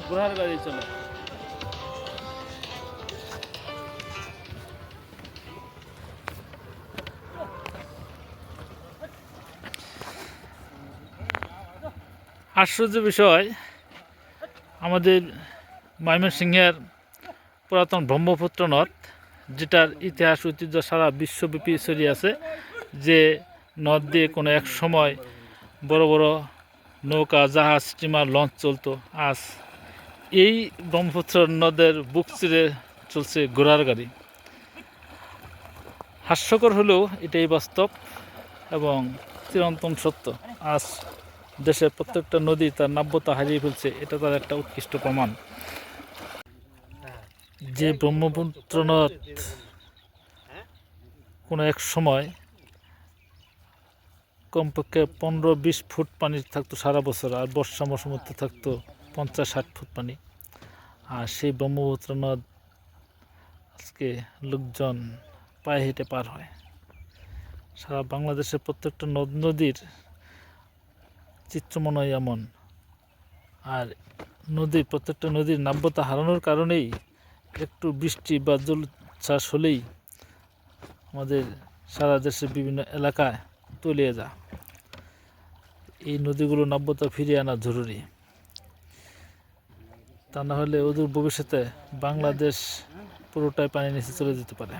ঘোড়ার গাড়ি চলে। আশ্চর্য বিষয়, আমাদের ময়মনসিংহের পুরাতন ব্রহ্মপুত্র নদ, যেটার ইতিহাস ঐতিহ্য সারা বিশ্বব্যাপী ছড়িয়ে আছে, যে নদ দিয়ে কোনো এক সময় বড় বড় নৌকা, জাহাজ, স্টিমার, লঞ্চ চলতো, আজ এই ব্রহ্মপুত্র নদের বুক চিরে চলছে ঘোড়ার গাড়ি। হাস্যকর হলেও এটাই বাস্তব এবং চিরন্তন সত্য। আজ দেশের প্রত্যেকটা নদী তার নাব্যতা হারিয়ে ফেলছে, এটা তার একটা উৎকৃষ্ট প্রমাণ। যে ব্রহ্মপুত্র নদ কোনো এক সময় কমপক্ষে 15-20 ফুট পানি থাকতো সারা বছর, আর বর্ষা মৌসুমে থাকতো 50-60 ফুট পানি। আর সেই ব্রহ্মপুত্র নদ আজকে লোকজন পায়ে হেঁটে পার হয়। সারা বাংলাদেশের প্রত্যেকটা নদ নদীর চিত্র মনে হয় এমন। আর প্রত্যেকটা নদীর নাব্যতা হারানোর কারণেই একটু বৃষ্টি বা জলোচ্ছ্বাস হলেই আমাদের সারা দেশের বিভিন্ন এলাকায় তলিয়ে যায়। এই নদীগুলো নাব্যতা ফিরিয়ে আনা জরুরি, তা না হলে অদূর ভবিষ্যতে বাংলাদেশ পুরোটাই পানির নিচে চলে যেতে পারে।